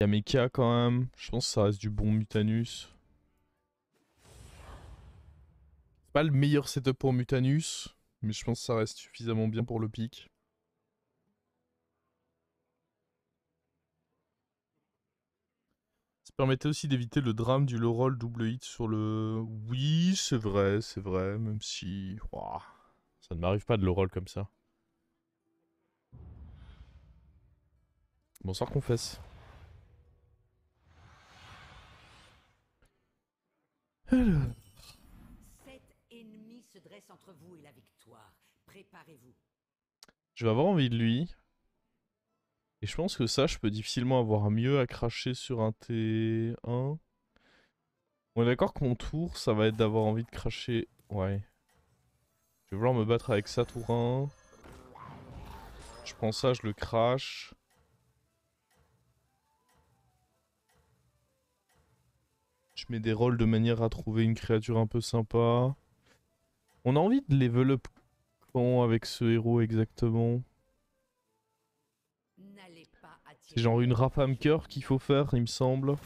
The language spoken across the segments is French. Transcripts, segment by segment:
Il y a Mecha quand même. Je pense que ça reste du bon Mutanus. C'est pas le meilleur setup pour Mutanus, mais je pense que ça reste suffisamment bien pour le pic. Ça permettait aussi d'éviter le drame du low roll double hit sur le... Oui, c'est vrai, même si... Ouah, ça ne m'arrive pas de low roll comme ça. Bonsoir confesse. Alors... Sept ennemis se dressent entre vous et la victoire. Préparez-vous. Je vais avoir envie de lui. Et je pense que ça, je peux difficilement avoir mieux à cracher sur un T1. On est d'accord que mon tour, ça va être d'avoir envie de cracher... Ouais. Je vais vouloir me battre avec ça tour 1. Je prends ça, je le crache. Je mets des rolls de manière à trouver une créature un peu sympa. On a envie de level up quand avec ce héros exactement? N'allez pas C'est attirer genre une l'œil des Rafam Cœur qu'il ennemis. faut faire, il me semble.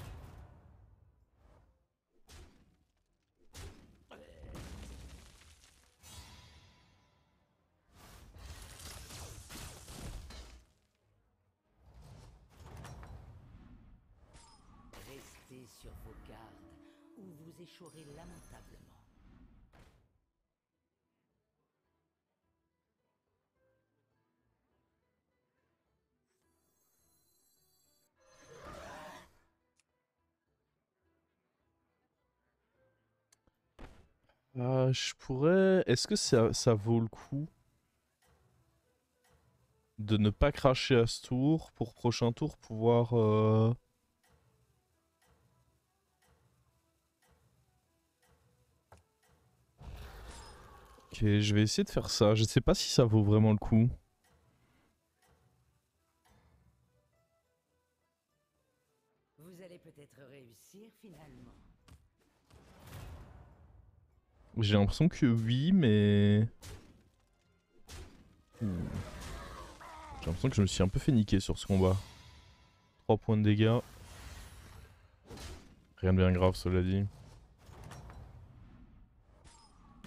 Restez sur vos gardes ou vous échouerez lamentablement. Je pourrais... Est-ce que ça vaut le coup de ne pas cracher à ce tour pour prochain tour pouvoir... Ok, je vais essayer de faire ça. Je sais pas si ça vaut vraiment le coup. Vous allez peut-être réussir finalement. J'ai l'impression que oui, mais... J'ai l'impression que je me suis un peu fait niquer sur ce combat. 3 points de dégâts. Rien de bien grave, cela dit.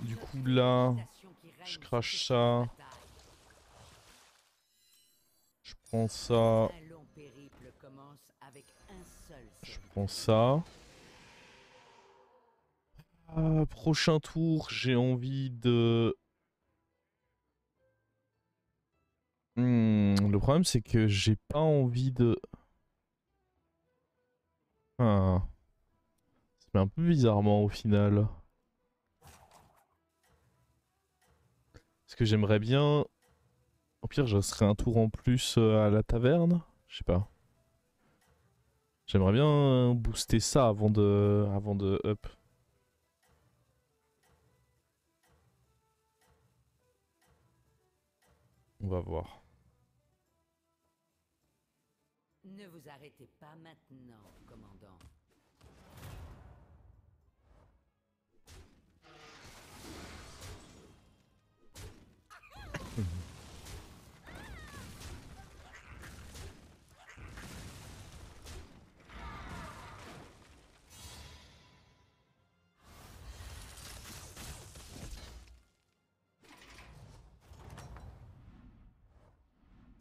Du Ce coup, fut là, l'agitation qui je règne sur ce crache champ de ça. bataille. Je prends ça. Un long périple commence avec un seul Je prends serviteur. ça. Prochain tour, j'ai envie de... Le problème, c'est que j'ai pas envie de... Ah, ça fait un peu bizarrement au final. Parce que j'aimerais bien... Au pire, je serais un tour en plus à la taverne. Je sais pas. J'aimerais bien booster ça avant de up. On va voir. Ne vous arrêtez pas maintenant, commandant.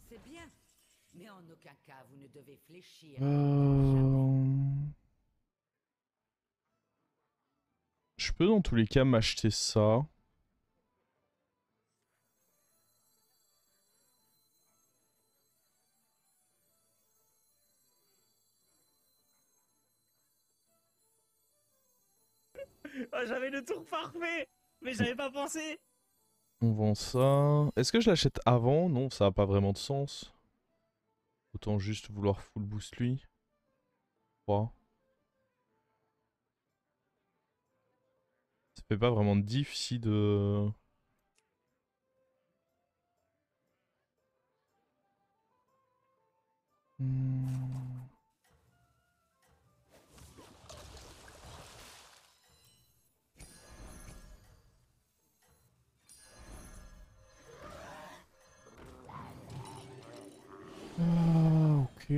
C'est bien, mais en aucun cas vous ne devez fléchir devant un jamais. Euh... Je peux dans tous les cas m'acheter ça. Oh, j'avais le tour parfait, mais j'avais pas pensé. On vend ça. Est-ce que je l'achète avant? Non, ça a pas vraiment de sens. Autant juste vouloir full boost lui. 3. Ça fait pas vraiment de diff si de... Hmm. Ok.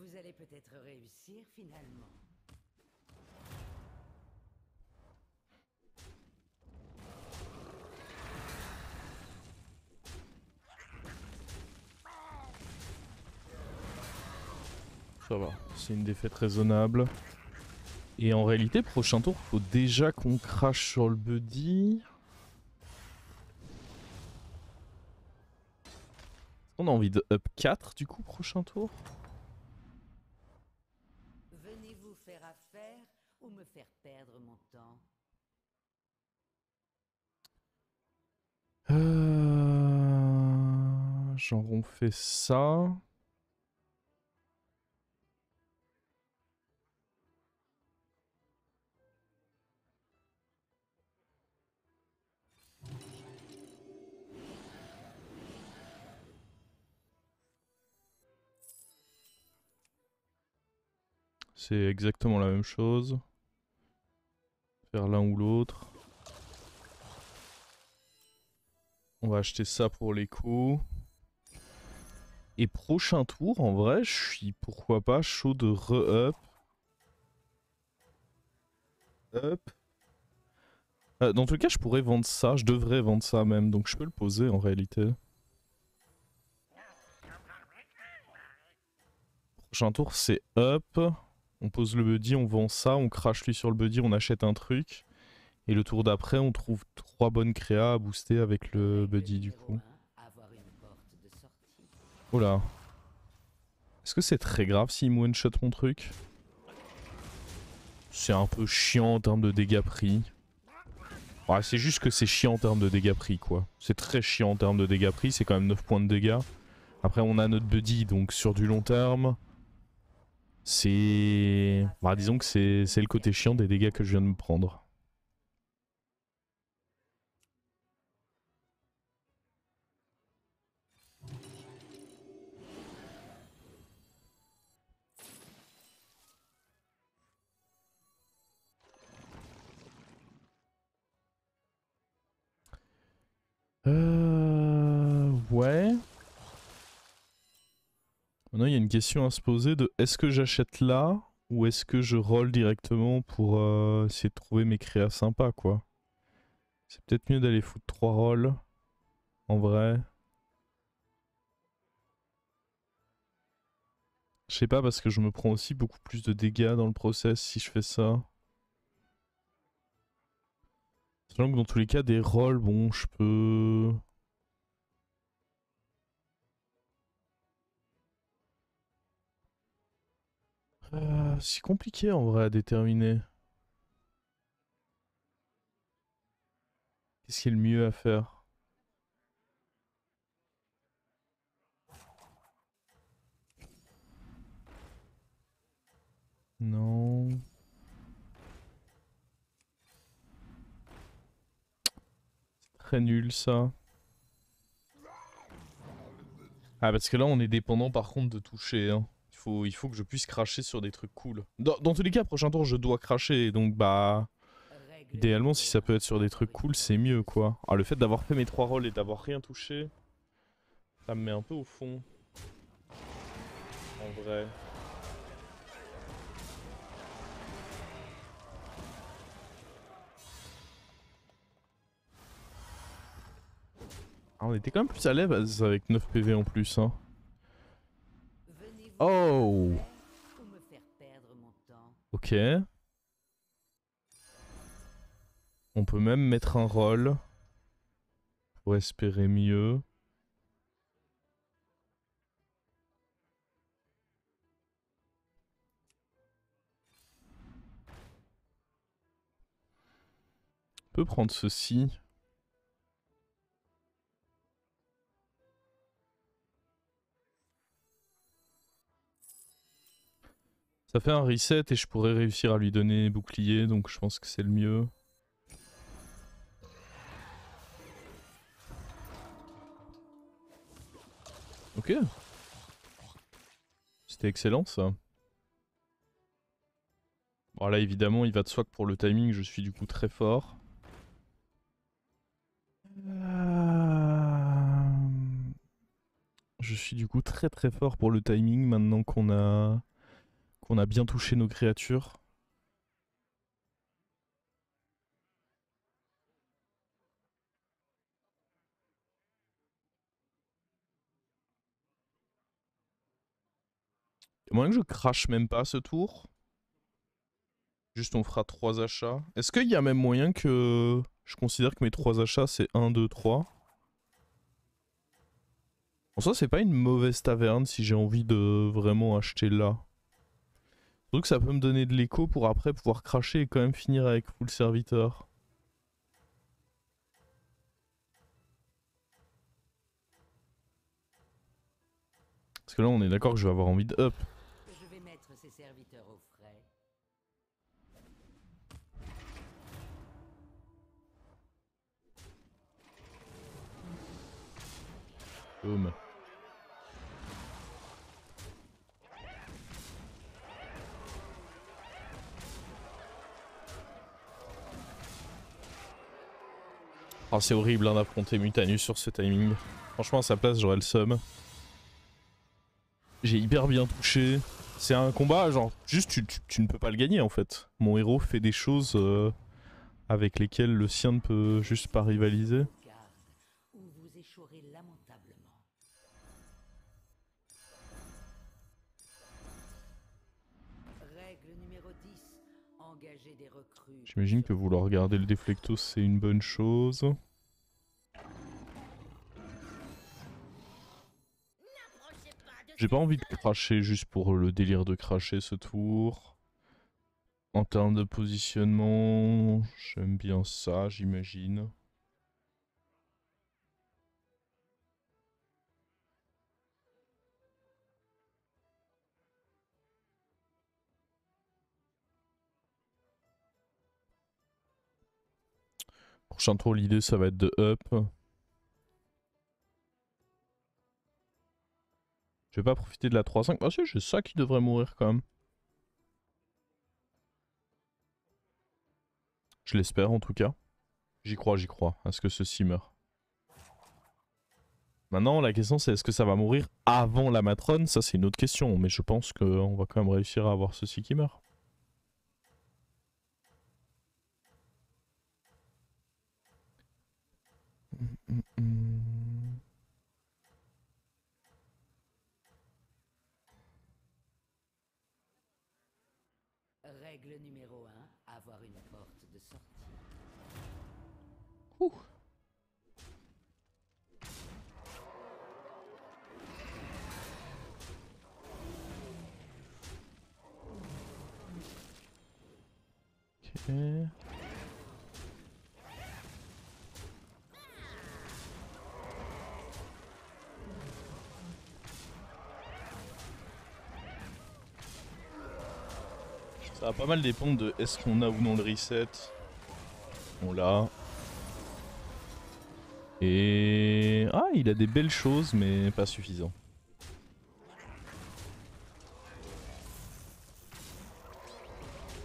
Vous allez peut-être réussir finalement. Ça va, c'est une défaite raisonnable. Et en réalité, prochain tour, faut déjà qu'on crache sur le buddy. On a envie de up 4 du coup, prochain tour. Venez vous faire affaire ou me faire perdre mon temps? Genre on fait ça. C'est exactement la même chose. Faire l'un ou l'autre. On va acheter ça pour les coups. Et prochain tour, en vrai, je suis pourquoi pas chaud de re-up. Up. Dans tout cas, je pourrais vendre ça. Je devrais vendre ça même. Donc je peux le poser en réalité. Prochain tour, c'est up. On pose le buddy, on vend ça. On crache lui sur le buddy, on achète un truc. Et le tour d'après, on trouve 3 bonnes créas à booster avec le buddy du coup. Oh là. Est-ce que c'est très grave s'il me one-shot mon truc? C'est un peu chiant en termes de dégâts pris. Ouais, c'est juste que c'est chiant en termes de dégâts pris quoi. C'est très chiant en termes de dégâts pris, c'est quand même 9 points de dégâts. Après on a notre buddy donc sur du long terme. C'est... Bah, disons que c'est le côté chiant des dégâts que je viens de me prendre. Ouais. Maintenant il y a une question à se poser de est-ce que j'achète là ou est-ce que je roll directement pour essayer de trouver mes créas sympas quoi. C'est peut-être mieux d'aller foutre 3 rolls en vrai. Je sais pas parce que je me prends aussi beaucoup plus de dégâts dans le process si je fais ça. Sachant que dans tous les cas des rolls, bon je peux... c'est compliqué en vrai à déterminer. Qu'est-ce qui est le mieux à faire? Non. C'est très nul ça. Ah parce que là on est dépendant par contre de toucher. Hein. Il faut que je puisse cracher sur des trucs cool. Dans tous les cas, prochain tour je dois cracher. Donc bah... Idéalement si ça peut être sur des trucs cool c'est mieux quoi. Ah le fait d'avoir fait mes 3 rolls et d'avoir rien touché, ça me met un peu au fond. En vrai. Ah, on était quand même plus à l'aise avec 9 PV en plus hein. Oh. Ok. On peut même mettre un roll pour espérer mieux. On peut prendre ceci. Ça fait un reset et je pourrais réussir à lui donner bouclier, donc je pense que c'est le mieux. Ok. C'était excellent ça. Bon là évidemment il va de soi que pour le timing je suis du coup très fort. Je suis du coup très fort pour le timing maintenant qu'on a qu'on a bien touché nos créatures. Il y a moyen que je crache même pas ce tour. Juste on fera 3 achats. Est-ce qu'il y a même moyen que je considère que mes 3 achats c'est 1, 2, 3? En soi c'est pas une mauvaise taverne si j'ai envie de vraiment acheter là. Surtout que ça peut me donner de l'écho pour après pouvoir cracher et quand même finir avec full serviteur. Parce que là on est d'accord que je vais avoir envie de up. Je vais mettre ces serviteurs au frais. Boum. Oh, c'est horrible hein, d'affronter Mutanus sur ce timing. Franchement à sa place j'aurais le seum. J'ai hyper bien touché. C'est un combat genre juste tu ne peux pas le gagner en fait. Mon héros fait des choses avec lesquelles le sien ne peut juste pas rivaliser. Garde, ou vous échouerez lamentablement. Règle numéro 10. Engagez des recrues. J'imagine que vouloir garder le Deflectos c'est une bonne chose. J'ai pas envie de cracher juste pour le délire de cracher ce tour. En termes de positionnement, j'aime bien ça, j'imagine. Prochain tour, l'idée ça va être de up. Je vais pas profiter de la 3-5. Ah si, j'ai ça qui devrait mourir quand même. Je l'espère en tout cas. J'y crois à ce que ceci meure. Maintenant, la question c'est est-ce que ça va mourir avant la matrone? Ça c'est une autre question, mais je pense qu'on va quand même réussir à avoir ceci qui meurt. Règle numéro 1. Avoir une porte de sortie. Ouh. Ok. Ça va pas mal dépendre de est-ce qu'on a ou non le reset. On l'a. Et... Ah, il a des belles choses, mais pas suffisant.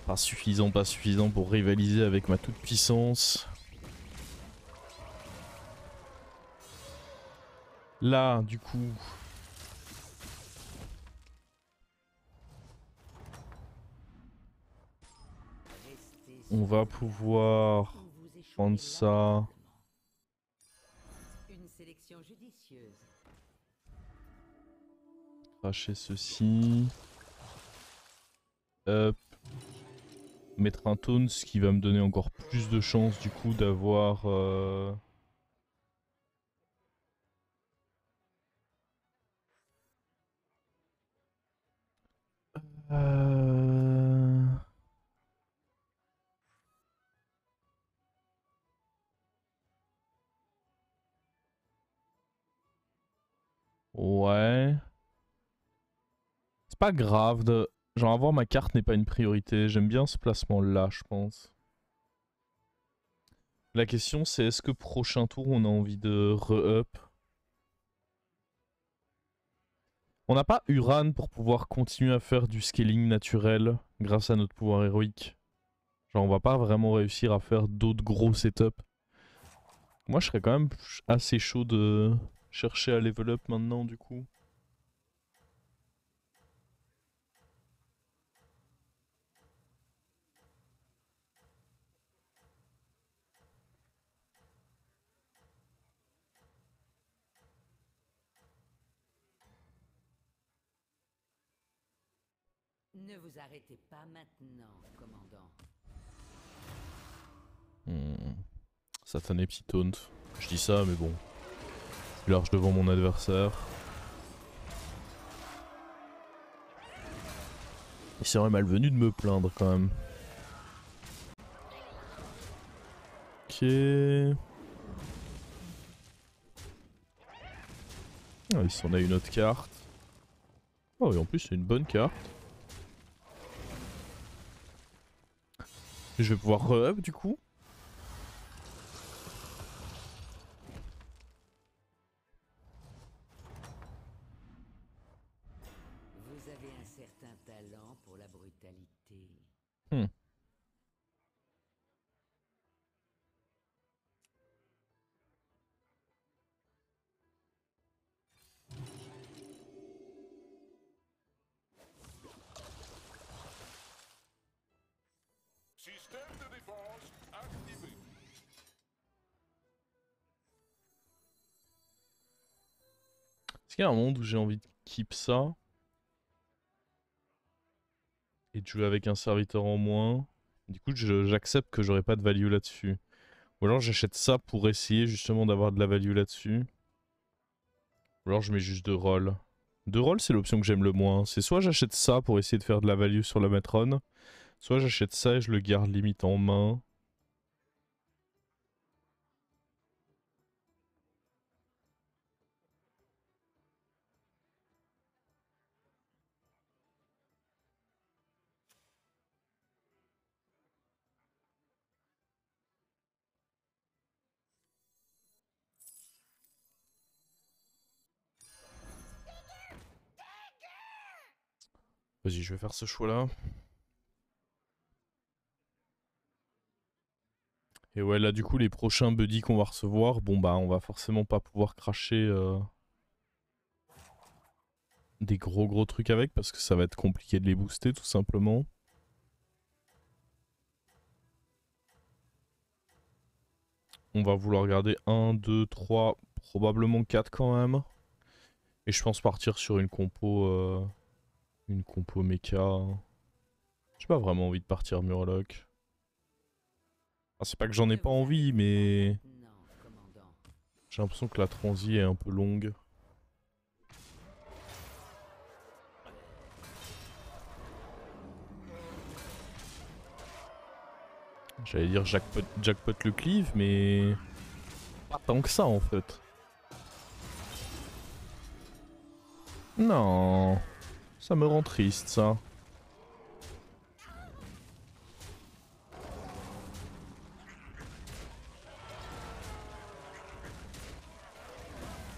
Pas suffisant pour rivaliser avec ma toute puissance. Là, du coup... On va pouvoir prendre ça. Une sélection judicieuse. Cracher ceci. Hop. Mettre un taunt, ce qui va me donner encore plus de chances du coup d'avoir... Ouais. C'est pas grave de... Genre avoir ma carte n'est pas une priorité. J'aime bien ce placement là, je pense. La question c'est est-ce que prochain tour on a envie de re-up? On n'a pas Uran pour pouvoir continuer à faire du scaling naturel grâce à notre pouvoir héroïque. Genre on va pas vraiment réussir à faire d'autres gros setups. Moi je serais quand même assez chaud de chercher à level up maintenant du coup. Ne vous arrêtez pas maintenant, commandant. Satané petit taunt. Je dis ça, mais bon. Je suis large devant mon adversaire. Il serait malvenu de me plaindre quand même. Ok. Ah, il s'en a une autre carte. Oh, et en plus, c'est une bonne carte. Je vais pouvoir re-up du coup. Vous avez un certain talent pour la brutalité. Hmm. Système de défense activé. Est-ce qu'il y a un monde où j'ai envie de keep ça et de jouer avec un serviteur en moins? Du coup, j'accepte que j'aurai pas de value là-dessus. Ou alors j'achète ça pour essayer justement d'avoir de la value là-dessus. Ou alors je mets juste 2 rolls. 2 rolls, c'est l'option que j'aime le moins. C'est soit j'achète ça pour essayer de faire de la value sur la Matron, soit j'achète ça et je le garde limite en main. Vas-y, je vais faire ce choix-là. Et ouais, là du coup, les prochains buddies qu'on va recevoir, bon bah on va forcément pas pouvoir cracher des gros trucs avec parce que ça va être compliqué de les booster tout simplement. On va vouloir garder 1, 2, 3, probablement 4 quand même. Et je pense partir sur une compo mecha. J'ai pas vraiment envie de partir Murloc. Ah, c'est pas que j'en ai Ne pas vous envie, arrêtez pas mais maintenant, commandant. j'ai l'impression que la transi est un peu longue. J'allais dire jackpot le cleave, mais pas tant que ça en fait. Non, ça me rend triste ça.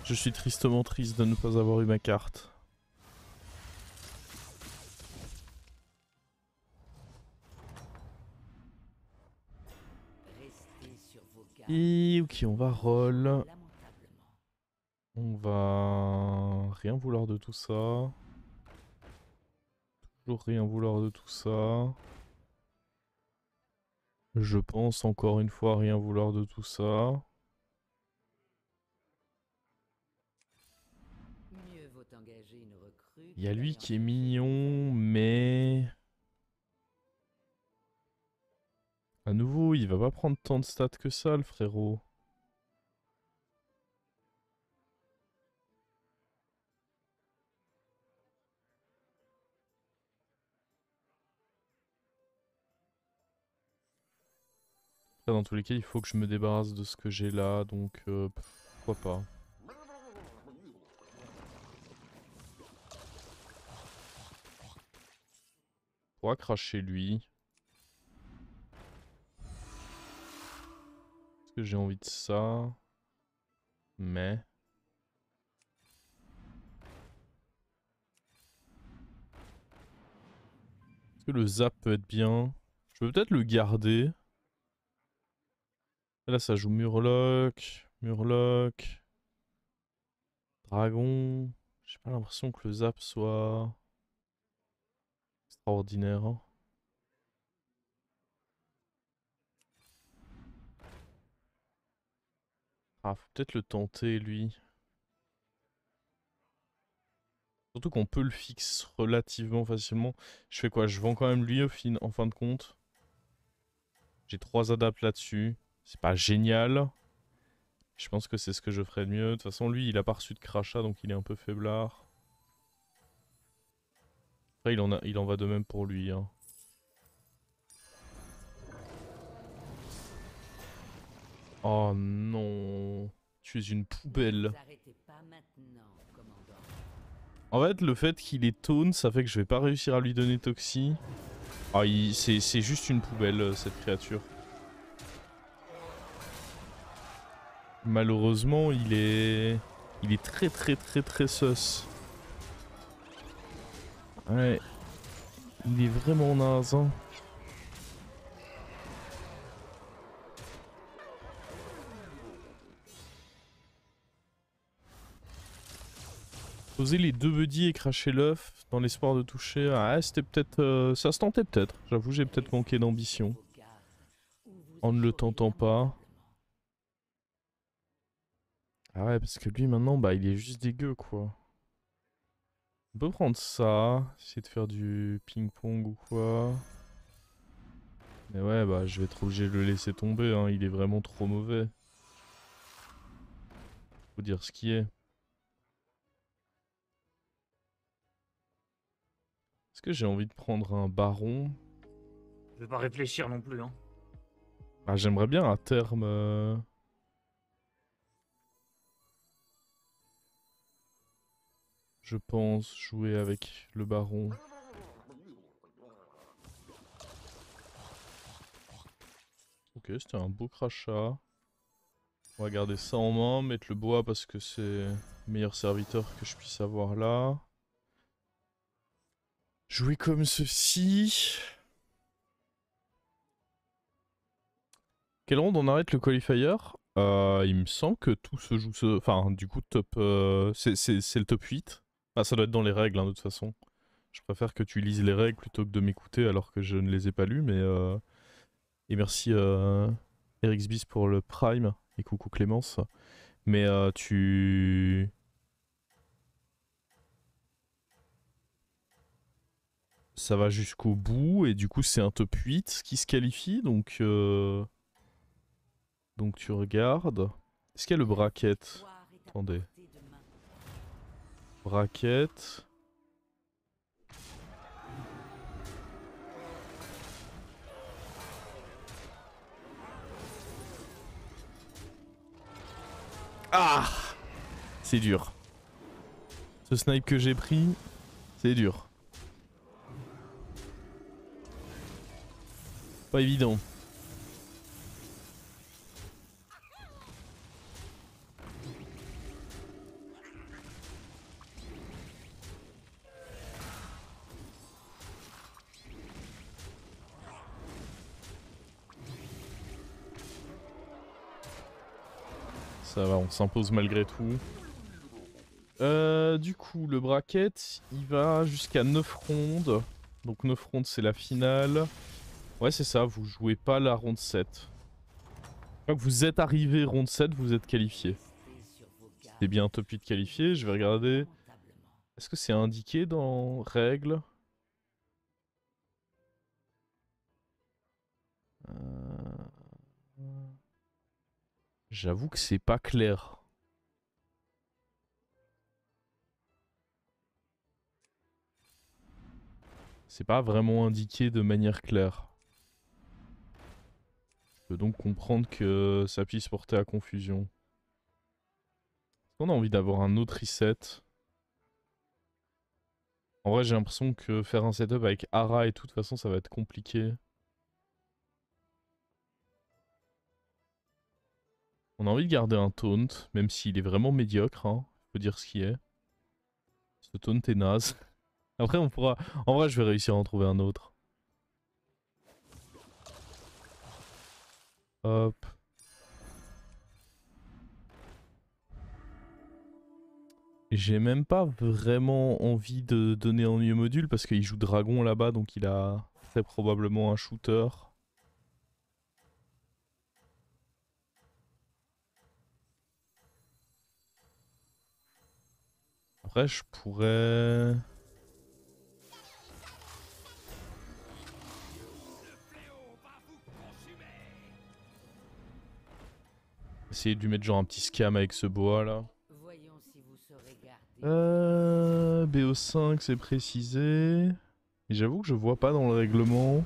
Je suis tristement triste de ne pas avoir eu ma carte. Restez sur vos gardes. Et ok, on va roll. Lamentablement. On va rien vouloir de tout ça. Toujours rien vouloir de tout ça. Je pense encore une fois rien vouloir de tout ça. Mieux vaut engager une recrue Il y a que lui d'aller en qui est chercher une mignon, nouvelle. mais... À nouveau, il va pas prendre tant de stats que ça, le frérot. Là, dans tous les cas, il faut que je me débarrasse de ce que j'ai là, donc pourquoi pas. On pourra cracher lui. Est-ce que j'ai envie de ça? Mais... Est-ce que le zap peut être bien? Je peux peut-être le garder. Là, ça joue Murloc, Murloc, Dragon. J'ai pas l'impression que le zap soit extraordinaire, hein. Ah, faut peut-être le tenter, lui. Surtout qu'on peut le fixe relativement facilement. Je fais quoi? Je vends quand même lui en fin de compte. J'ai 3 adaptes là-dessus. C'est pas génial. Je pense que c'est ce que je ferais de mieux. De toute façon, lui, il a pas reçu de crachat, donc il est un peu faiblard. Après, il en va de même pour lui. Hein. Oh non. Tu es une poubelle. Vous arrêtez pas maintenant, commandant. En fait, le fait qu'il est taunt, ça fait que je vais pas réussir à lui donner Toxi. Ah, c'est juste une poubelle, cette créature. Malheureusement, il est très très très très sus. Ouais. Il est vraiment naze. Hein. Poser les 2 buddies et cracher l'œuf dans l'espoir de toucher. Ah, c'était peut-être. Ça se tentait peut-être. J'avoue, j'ai peut-être manqué d'ambition. En ne le tentant pas. Ah ouais, parce que lui maintenant, bah il est juste dégueu quoi. On peut prendre ça, essayer de faire du ping-pong ou quoi. Mais ouais, bah je vais être obligé de le laisser tomber, hein. Il est vraiment trop mauvais. Faut dire ce qui est. Est-ce que j'ai envie de prendre un baron? Je vais pas réfléchir non plus, hein. Bah j'aimerais bien à terme... je pense jouer avec le baron. Ok, c'était un beau crachat. On va garder ça en main, mettre le bois parce que c'est le meilleur serviteur que je puisse avoir là. Jouer comme ceci. Quelle ronde on arrête le qualifier? Il me semble que tout se joue... Enfin, du coup, top... c'est le top 8. Ah, ça doit être dans les règles, hein, de toute façon. Je préfère que tu lises les règles plutôt que de m'écouter alors que je ne les ai pas lues, mais... Et merci RXBis pour le Prime, et coucou Clémence. Mais tu... Ça va jusqu'au bout, et du coup c'est un top 8 qui se qualifie, donc... Donc tu regardes. Est-ce qu'il y a le bracket? Attendez. Bracket. Ah! C'est dur. Ce snipe que j'ai pris, c'est dur. Pas évident. Ça va, on s'impose malgré tout. Du coup, le bracket, il va jusqu'à 9 rondes. Donc 9 rondes, c'est la finale. Ouais, c'est ça, vous jouez pas la ronde 7. Une fois que vous êtes arrivé ronde 7, vous êtes qualifié. C'est bien top 8 qualifié, je vais regarder. Est-ce que c'est indiqué dans règles? J'avoue que c'est pas clair. C'est pas vraiment indiqué de manière claire. Je peux donc comprendre que ça puisse porter à confusion. Est-ce qu'on a envie d'avoir un autre reset? En vrai, j'ai l'impression que faire un setup avec Ara et tout, de toute façon, ça va être compliqué. On a envie de garder un taunt, même s'il est vraiment médiocre, hein. Faut dire ce qui est. Ce taunt est naze. Après, on pourra... En vrai, je vais réussir à en trouver un autre. Hop. J'ai même pas vraiment envie de donner un mieux module parce qu'il joue dragon là-bas, donc il a très probablement un shooter. Après, je pourrais... essayer de lui mettre genre un petit scam avec ce boa là. Voyons si vous saurez garder. BO5 c'est précisé. Et j'avoue que je vois pas dans le règlement.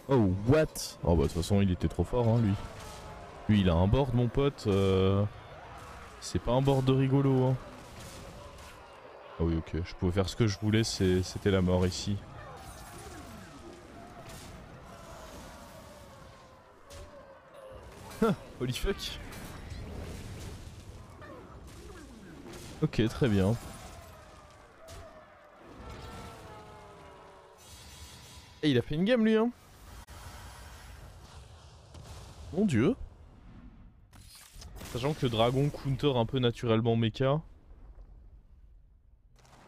Oh what? Oh bah de toute façon il était trop fort hein lui. Lui il a un board mon pote. C'est pas un board de rigolo hein. Ah oui ok, je pouvais faire ce que je voulais, c'était la mort ici. Holy fuck. Ok, très bien. Et il a fait une game lui hein. Mon dieu. Sachant que le dragon counter un peu naturellement mecha.